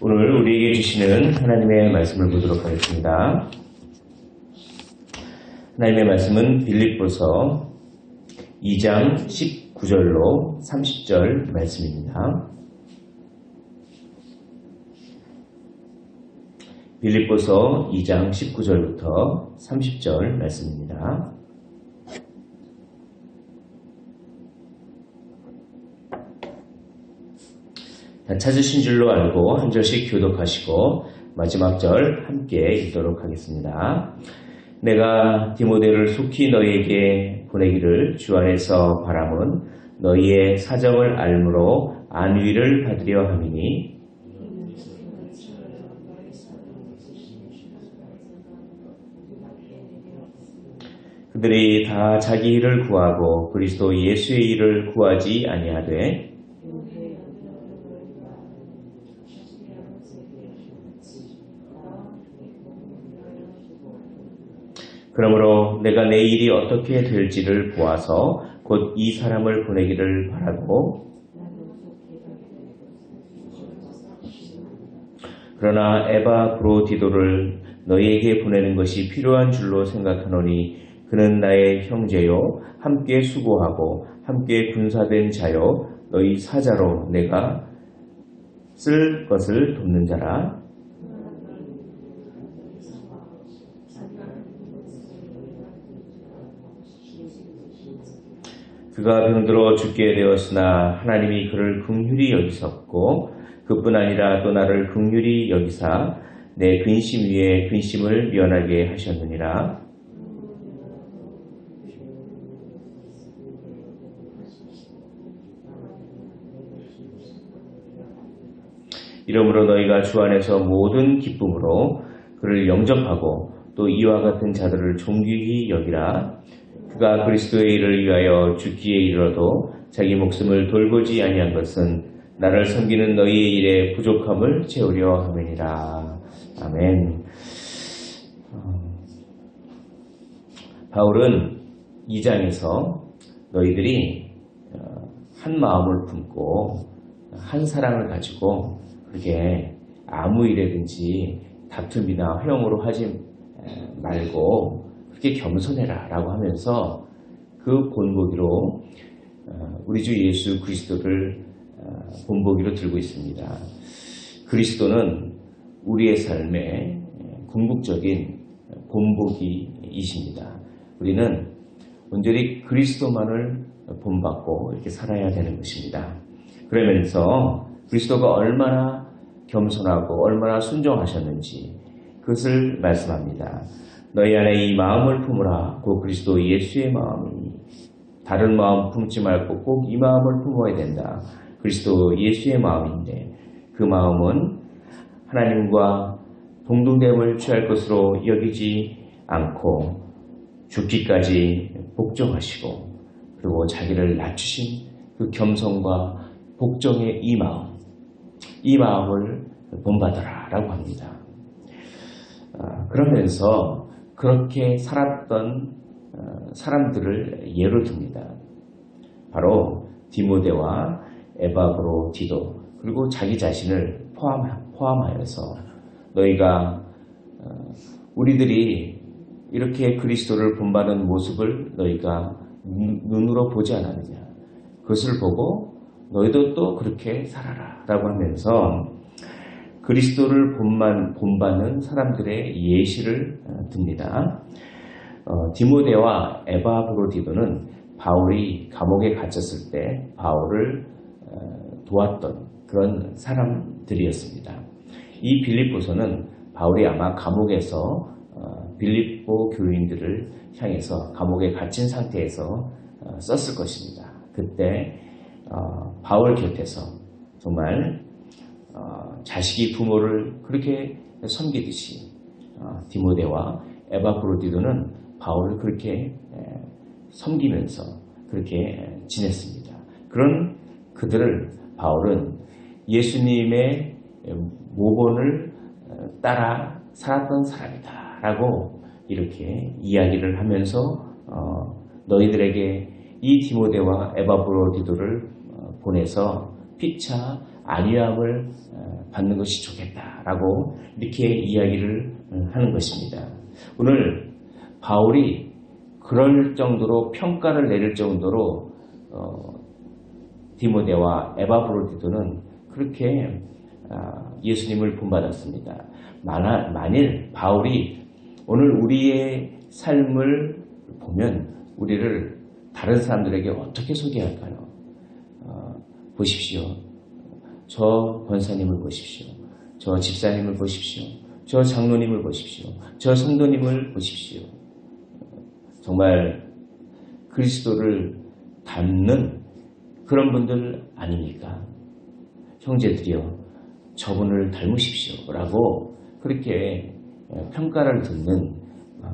오늘 우리에게 주시는 하나님의 말씀을 보도록 하겠습니다. 하나님의 말씀은 빌립보서 2장 19절로 30절 말씀입니다. 빌립보서 2장 19절부터 30절 말씀입니다. 찾으신 줄로 알고 한 절씩 교독하시고 마지막 절 함께 읽도록 하겠습니다. 내가 디모데를 속히 너희에게 보내기를 주 안에서 바람은 너희의 사정을 알므로 안위를 받으려 함이니 그들이 다 자기 일을 구하고 그리스도 예수의 일을 구하지 아니하되 그러므로 내가 내 일이 어떻게 될지를 보아서 곧 이 사람을 보내기를 바라고 그러나 에바브로디도를 너희에게 보내는 것이 필요한 줄로 생각하노니 그는 나의 형제요 함께 수고하고 함께 군사된 자요 너희 사자로 내가 쓸 것을 돕는 자라. 그가 병들어 죽게 되었으나 하나님이 그를 긍휼히 여기셨고 그뿐 아니라 또 나를 긍휼히 여기사 내 근심 위에 근심을 면하게 하셨느니라. 이러므로 너희가 주 안에서 모든 기쁨으로 그를 영접하고 또 이와 같은 자들을 존귀히 여기라. 그가 그리스도의 일을 위하여 죽기에 이르러도 자기 목숨을 돌보지 아니한 것은 나를 섬기는 너희의 일에 부족함을 채우려 함이니라. 아멘. 바울은 2장에서 너희들이 한 마음을 품고 한 사랑을 가지고 그렇게 아무 일에든지 다툼이나 허용으로 하지 말고 그렇게 겸손해라 라고 하면서 그 본보기로 우리 주 예수 그리스도를 본보기로 들고 있습니다. 그리스도는 우리의 삶의 궁극적인 본보기이십니다. 우리는 온전히 그리스도만을 본받고 이렇게 살아야 되는 것입니다. 그러면서 그리스도가 얼마나 겸손하고 얼마나 순종하셨는지 그것을 말씀합니다. 너희 안에 이 마음을 품으라. 곧 그리스도 예수의 마음이니 다른 마음 품지 말고 꼭 이 마음을 품어야 된다. 그리스도 예수의 마음인데 그 마음은 하나님과 동등됨을 취할 것으로 여기지 않고 죽기까지 복종하시고 그리고 자기를 낮추신 그 겸손과 복종의 이 마음을 본받아라 라고 합니다. 그러면서 그렇게 살았던 사람들을 예로 듭니다. 바로 디모데와 에바브로디도 그리고 자기 자신을 포함하여서 너희가 우리들이 이렇게 그리스도를 본받는 모습을 너희가 눈으로 보지 않았느냐. 그것을 보고 너희도 또 그렇게 살아라 라고 하면서 그리스도를 본받는 사람들의 예시를 듭니다. 디모데와 에바브로디도는 바울이 감옥에 갇혔을 때 바울을 도왔던 그런 사람들이었습니다. 이 빌립보서는 바울이 아마 감옥에서 빌립보 교인들을 향해서 감옥에 갇힌 상태에서 썼을 것입니다. 그때 바울 곁에서 정말 자식이 부모를 그렇게 섬기듯이 디모데와 에바브로디도는 바울을 그렇게 섬기면서 그렇게 지냈습니다. 그런 그들을 바울은 예수님의 모본을 따라 살았던 사람이다 라고 이렇게 이야기를 하면서 너희들에게 이 디모데와 에바브로디도를 보내서 피차 안위함을 받는 것이 좋겠다라고 이렇게 이야기를 하는 것입니다. 오늘 바울이 그럴 정도로 평가를 내릴 정도로 디모데와 에바브로디도는 그렇게 예수님을 본받았습니다. 만일 바울이 오늘 우리의 삶을 보면 우리를 다른 사람들에게 어떻게 소개할까요? 보십시오. 저 권사님을 보십시오. 저 집사님을 보십시오. 저 장로님을 보십시오. 저 성도님을 보십시오. 정말 그리스도를 닮는 그런 분들 아닙니까? 형제들이여 저분을 닮으십시오 라고 그렇게 평가를 듣는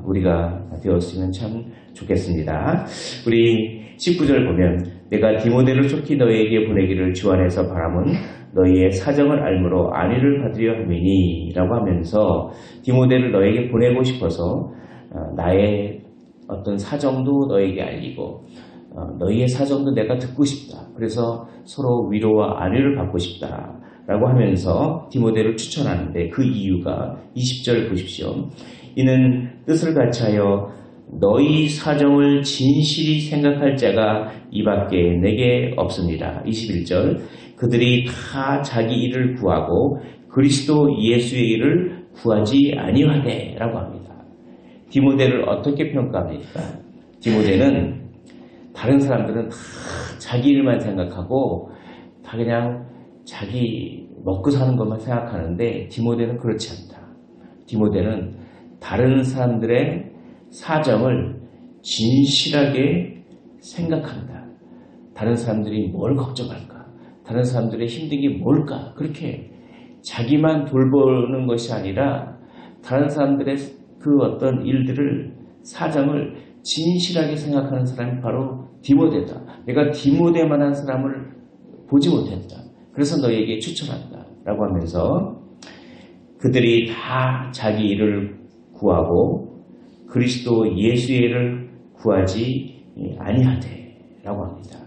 우리가 되었으면 참 좋겠습니다. 우리 19절 보면 내가 디모데를 속히 너희에게 보내기를 주 안에서 바람은 너희의 사정을 알므로 안위를 받으려 함이니 라고 하면서 디모데를 너에게 보내고 싶어서 나의 어떤 사정도 너에게 알리고 너희의 사정도 내가 듣고 싶다. 그래서 서로 위로와 안위를 받고 싶다 라고 하면서 디모데를 추천하는데 그 이유가 20절 보십시오. 이는 뜻을 같이하여 너희 사정을 진실이 생각할 자가 이밖에 내게 없습니다. 21절 그들이 다 자기 일을 구하고 그리스도 예수의 일을 구하지 아니하되 라고 합니다. 디모데를 어떻게 평가합니까? 디모데는 다른 사람들은 다 자기 일만 생각하고 다 그냥 자기 먹고 사는 것만 생각하는데 디모데는 그렇지 않다. 디모데는 다른 사람들의 사정을 진실하게 생각한다. 다른 사람들이 뭘 걱정할까? 다른 사람들의 힘든 게 뭘까? 그렇게 자기만 돌보는 것이 아니라 다른 사람들의 그 어떤 일들을 사정을 진실하게 생각하는 사람이 바로 디모데다. 내가 디모데만한 사람을 보지 못했다. 그래서 너에게 추천한다. 라고 하면서 그들이 다 자기 일을 구하고 그리스도 예수의 일을 구하지 아니하되 라고 합니다.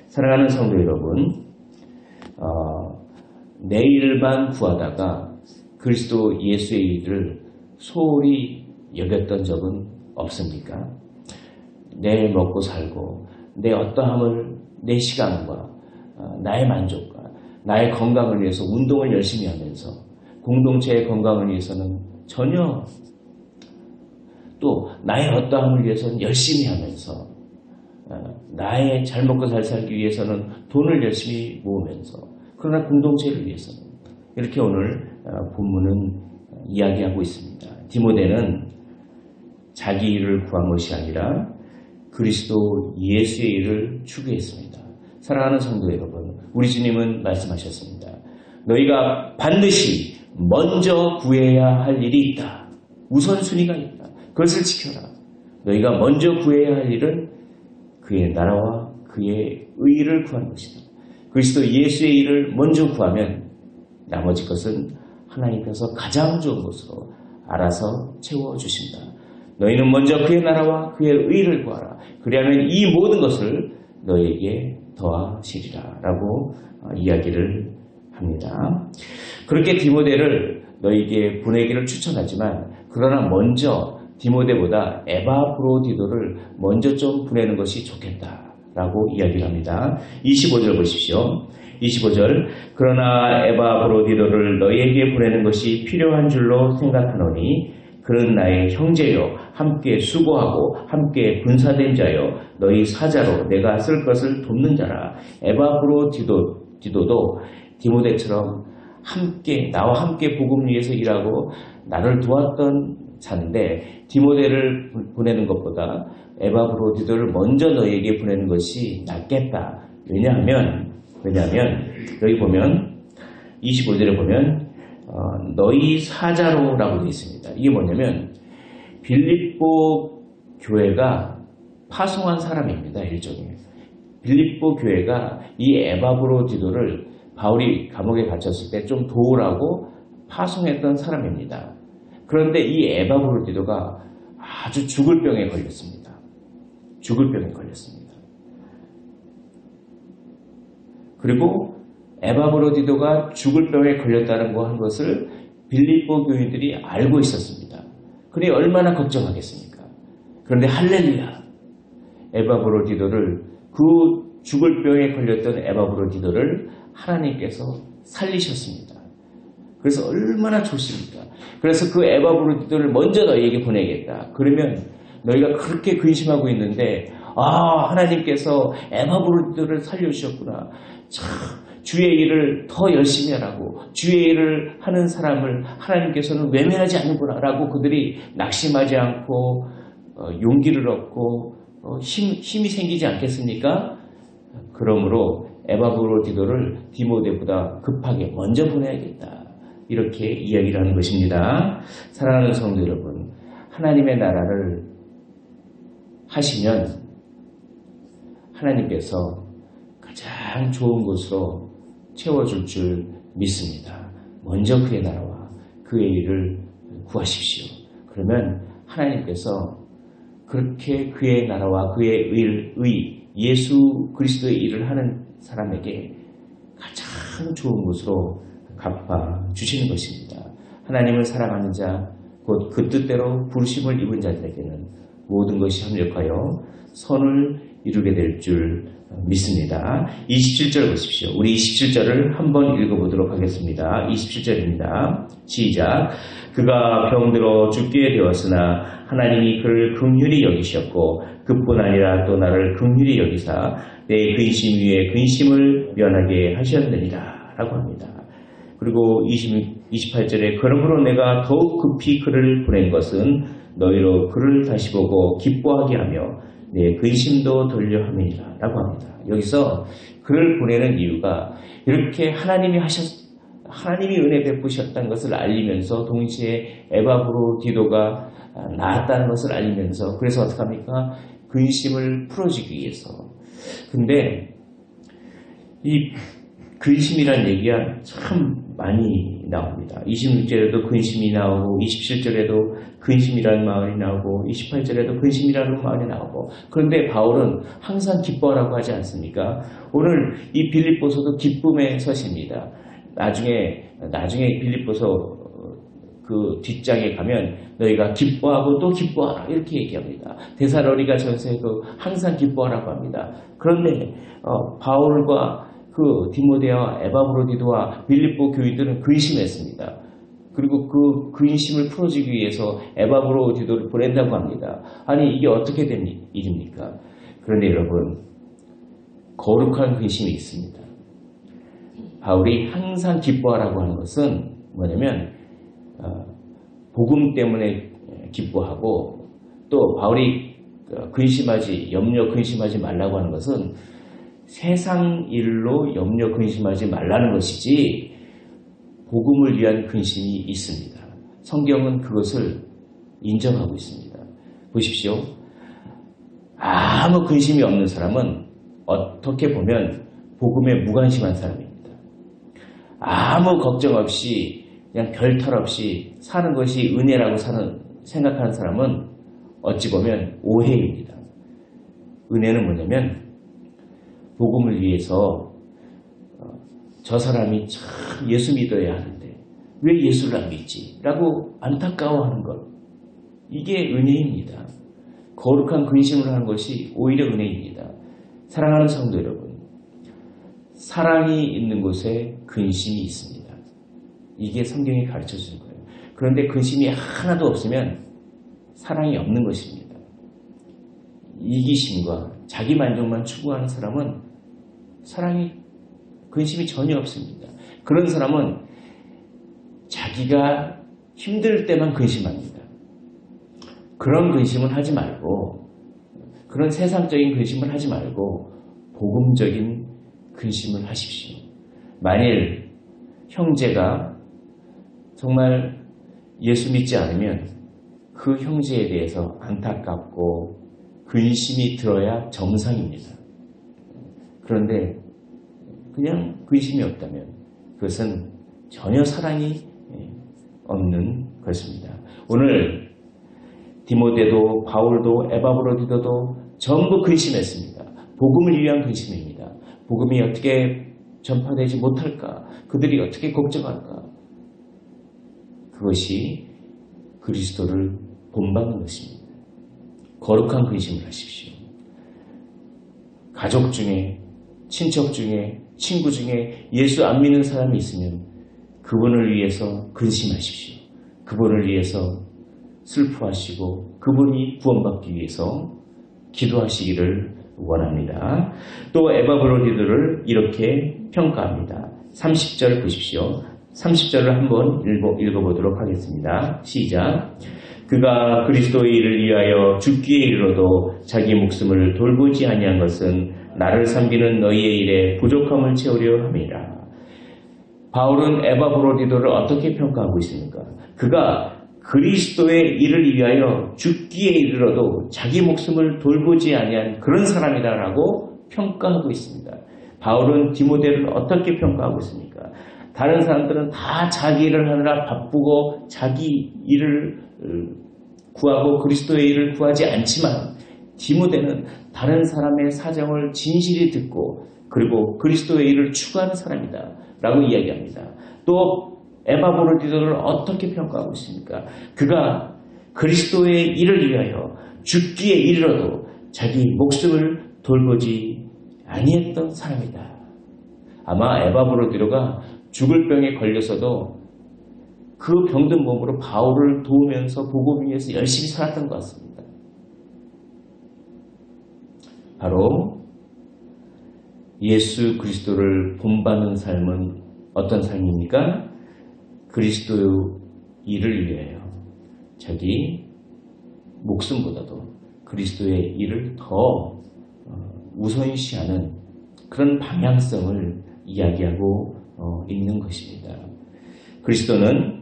사랑하는 성도 여러분, 내 일만 구하다가 그리스도 예수의 일을 소홀히 여겼던 적은 없습니까? 내 먹고 살고 내 어떠함을 내 시간과 나의 만족과 나의 건강을 위해서 운동을 열심히 하면서 공동체의 건강을 위해서는 전혀 또 나의 어떠함을 위해서는 열심히 하면서 나의 잘 먹고 잘 살기 위해서는 돈을 열심히 모으면서 그러나 공동체를 위해서는 이렇게 오늘 본문은 이야기하고 있습니다. 디모데는 자기 일을 구한 것이 아니라 그리스도 예수의 일을 추구했습니다. 사랑하는 성도 여러분, 우리 주님은 말씀하셨습니다. 너희가 반드시 먼저 구해야 할 일이 있다. 우선순위가 있다. 그것을 지켜라. 너희가 먼저 구해야 할 일은 그의 나라와 그의 의를 구하는 것이다. 그리스도 예수의 일을 먼저 구하면 나머지 것은 하나님께서 가장 좋은 것으로 알아서 채워주신다. 너희는 먼저 그의 나라와 그의 의를 구하라. 그리하면 이 모든 것을 너희에게 더하시리라 라고 이야기를 합니다. 그렇게 디모데를 너희에게 보내기를 추천하지만 그러나 먼저 디모데보다 에바브로디도를 먼저 좀 보내는 것이 좋겠다라고 이야기를 합니다. 25절 보십시오. 25절 그러나 에바브로디도를 너희에게 보내는 것이 필요한 줄로 생각하노니 그는 나의 형제요 함께 수고하고 함께 분사된 자요 너희 사자로 내가 쓸 것을 돕는 자라. 에바브로디도도 디모데처럼 함께 나와 함께 복음 위에서 일하고 나를 도왔던 자인데 디모데를 보내는 것보다 에바브로디도를 먼저 너희에게 보내는 것이 낫겠다. 왜냐하면 여기 보면 25절에 보면 너희 사자로라고 되어 있습니다. 이게 뭐냐면 빌립보 교회가 파송한 사람입니다. 일종의 빌립보 교회가 이 에바브로디도를 바울이 감옥에 갇혔을 때 좀 도우라고 파송했던 사람입니다. 그런데 이 에바브로디도가 아주 죽을 병에 걸렸습니다. 죽을 병에 걸렸습니다. 그리고 에바브로디도가 죽을 병에 걸렸다는 거 한 것을 빌립보 교인들이 알고 있었습니다. 그러니 얼마나 걱정하겠습니까? 그런데 할렐루야! 에바브로디도를 그 죽을 병에 걸렸던 에바브로디도를 하나님께서 살리셨습니다. 그래서 얼마나 좋습니까? 그래서 그 에바브로디도를 먼저 너희에게 보내겠다. 그러면 너희가 그렇게 근심하고 있는데 하나님께서 에바브로디도를 살려주셨구나. 참 주의 일을 더 열심히 하라고 주의 일을 하는 사람을 하나님께서는 외면하지 않는구나 라고 그들이 낙심하지 않고 용기를 얻고 힘이 생기지 않겠습니까? 그러므로 에바브로디도를 디모데보다 급하게 먼저 보내야겠다. 이렇게 이야기를 하는 것입니다. 사랑하는 성도 여러분, 하나님의 나라를 하시면 하나님께서 가장 좋은 곳으로 채워줄 줄 믿습니다. 먼저 그의 나라와 그의 일을 구하십시오. 그러면 하나님께서 그렇게 그의 나라와 그의 예수 그리스도의 일을 하는 사람에게 가장 좋은 곳으로 갚아주시는 것입니다. 하나님을 사랑하는 자, 곧 그 뜻대로 부르심을 입은 자들에게는 모든 것이 협력하여 선을 이루게 될 줄 믿습니다. 27절 보십시오. 우리 27절을 한번 읽어보도록 하겠습니다. 27절입니다. 시작. 그가 병들어 죽게 되었으나 하나님이 그를 긍휼히 여기셨고 그뿐 아니라 또 나를 긍휼히 여기사 내 근심 위에 근심을 면하게 하셨느니라 라고 합니다. 그리고 28절에 그러므로 내가 더욱 급히 그를 보낸 것은 너희로 그를 다시 보고 기뻐하게 하며 내 근심도 돌려 함이니라 라고 합니다. 여기서 그를 보내는 이유가 이렇게 하나님이 은혜 베푸셨다는 것을 알리면서 동시에 에바브로디도가 나았다는 것을 알리면서 그래서 어떻게 합니까? 근심을 풀어주기 위해서. 근데 이 근심이란 얘기가 참 많이 나옵니다. 26절에도 근심이 나오고 27절에도 근심이라는 말이 나오고 28절에도 근심이라는 말이 나오고 그런데 바울은 항상 기뻐하라고 하지 않습니까? 오늘 이 빌립보서도 기쁨의 서십니다. 나중에 빌립보서 그 뒷장에 가면 너희가 기뻐하고 또 기뻐하라 이렇게 얘기합니다. 데살로니가 전서에도 항상 기뻐하라고 합니다. 그런데 바울과 그 디모데와 에바브로디도와 빌립보 교인들은 근심했습니다. 그리고 그 근심을 풀어주기 위해서 에바브로디도를 보낸다고 합니다. 아니 이게 어떻게 된 일입니까? 그런데 여러분 거룩한 근심이 있습니다. 바울이 항상 기뻐하라고 하는 것은 뭐냐면 복음 때문에 기뻐하고 또 바울이 근심하지 말라고 하는 것은 세상 일로 염려 근심하지 말라는 것이지 복음을 위한 근심이 있습니다. 성경은 그것을 인정하고 있습니다. 보십시오. 아무 근심이 없는 사람은 어떻게 보면 복음에 무관심한 사람입니다. 아무 걱정 없이 그냥 별탈 없이 사는 것이 은혜라고 생각하는 사람은 어찌 보면 오해입니다. 은혜는 뭐냐면 복음을 위해서 저 사람이 참 예수 믿어야 하는데 왜 예수를 안 믿지? 라고 안타까워하는 것. 이게 은혜입니다. 거룩한 근심을 하는 것이 오히려 은혜입니다. 사랑하는 성도 여러분, 사랑이 있는 곳에 근심이 있습니다. 이게 성경이 가르쳐주는 거예요. 그런데 근심이 하나도 없으면 사랑이 없는 것입니다. 이기심과 자기 만족만 추구하는 사람은 근심이 전혀 없습니다. 그런 사람은 자기가 힘들 때만 근심합니다. 그런 근심은 하지 말고 그런 세상적인 근심을 하지 말고 복음적인 근심을 하십시오. 만일 형제가 정말 예수 믿지 않으면 그 형제에 대해서 안타깝고 근심이 들어야 정상입니다. 그런데 그냥 근심이 없다면 그것은 전혀 사랑이 없는 것입니다. 오늘 디모데도 바울도 에바브로디도도 전부 근심했습니다. 복음을 위한 근심입니다. 복음이 어떻게 전파되지 못할까? 그들이 어떻게 걱정할까? 그것이 그리스도를 본받는 것입니다. 거룩한 근심을 하십시오. 가족 중에, 친척 중에, 친구 중에 예수 안 믿는 사람이 있으면 그분을 위해서 근심하십시오. 그분을 위해서 슬퍼하시고 그분이 구원받기 위해서 기도하시기를 원합니다. 또 에바브로디들을 이렇게 평가합니다. 30절 보십시오. 30절을 한번 읽어보도록 하겠습니다. 시작. 그가 그리스도의 일을 위하여 죽기에 이르러도 자기 목숨을 돌보지 아니한 것은 나를 섬기는 너희의 일에 부족함을 채우려 함이라. 바울은 에바브로디도를 어떻게 평가하고 있습니까? 그가 그리스도의 일을 위하여 죽기에 이르러도 자기 목숨을 돌보지 아니한 그런 사람이다라고 평가하고 있습니다. 바울은 디모데를 어떻게 평가하고 있습니까? 다른 사람들은 다 자기 일을 하느라 바쁘고 자기 일을 구하고 그리스도의 일을 구하지 않지만 디모데는 다른 사람의 사정을 진실히 듣고 그리고 그리스도의 일을 추구하는 사람이다 라고 이야기합니다. 또 에바브로디도를 어떻게 평가하고 있습니까? 그가 그리스도의 일을 위하여 죽기에 이르러도 자기 목숨을 돌보지 아니했던 사람이다. 아마 에바브로디도가 죽을 병에 걸려서도 그 병든 몸으로 바울을 도우면서 복음 위해서 열심히 살았던 것 같습니다. 바로 예수 그리스도를 본받는 삶은 어떤 삶입니까? 그리스도의 일을 위하여 자기 목숨보다도 그리스도의 일을 더 우선시하는 그런 방향성을 이야기하고 있는 것입니다. 그리스도는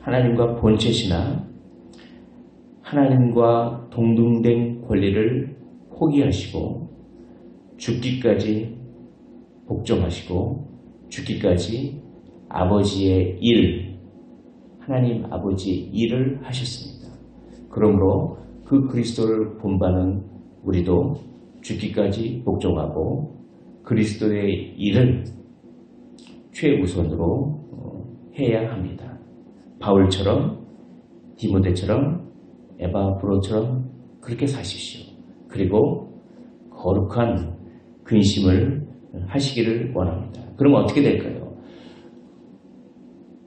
하나님과 본체시나 하나님과 동등된 권리를 포기하시고 죽기까지 복종하시고 죽기까지 아버지의 일, 하나님 아버지의 일을 하셨습니다. 그러므로 그 그리스도를 본받는 우리도 죽기까지 복종하고 그리스도의 일을 최우선으로 해야 합니다. 바울처럼 디모데처럼 에바브로처럼 그렇게 사십시오. 그리고 거룩한 근심을 하시기를 원합니다. 그럼 어떻게 될까요?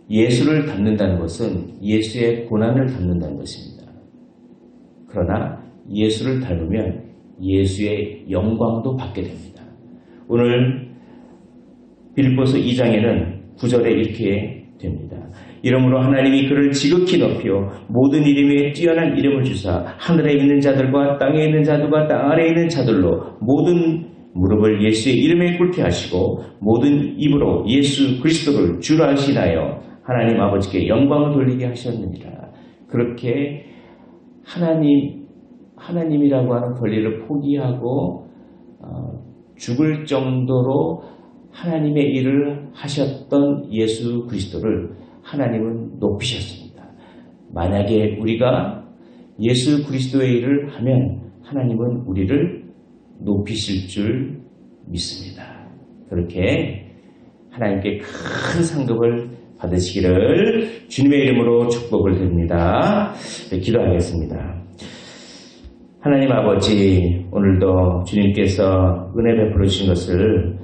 예수를 닮는다는 것은 예수의 고난을 닮는다는 것입니다. 그러나 예수를 닮으면 예수의 영광도 받게 됩니다. 오늘 빌립보서 2장에는 9절에 이렇게 됩니다. 이러므로 하나님이 그를 지극히 높여 모든 이름 위에 뛰어난 이름을 주사 하늘에 있는 자들과 땅에 있는 자들과 땅 아래에 있는 자들로 모든 무릎을 예수의 이름에 꿇게 하시고 모든 입으로 예수 그리스도를 주로 하시나요 하나님 아버지께 영광을 돌리게 하셨느니라. 그렇게 하나님이라고 하는 권리를 포기하고 죽을 정도로 하나님의 일을 하셨던 예수 그리스도를 하나님은 높이셨습니다. 만약에 우리가 예수 그리스도의 일을 하면 하나님은 우리를 높이실 줄 믿습니다. 그렇게 하나님께 큰 상급을 받으시기를 주님의 이름으로 축복을 드립니다. 네, 기도하겠습니다. 하나님 아버지, 오늘도 주님께서 은혜 베풀어 주신 것을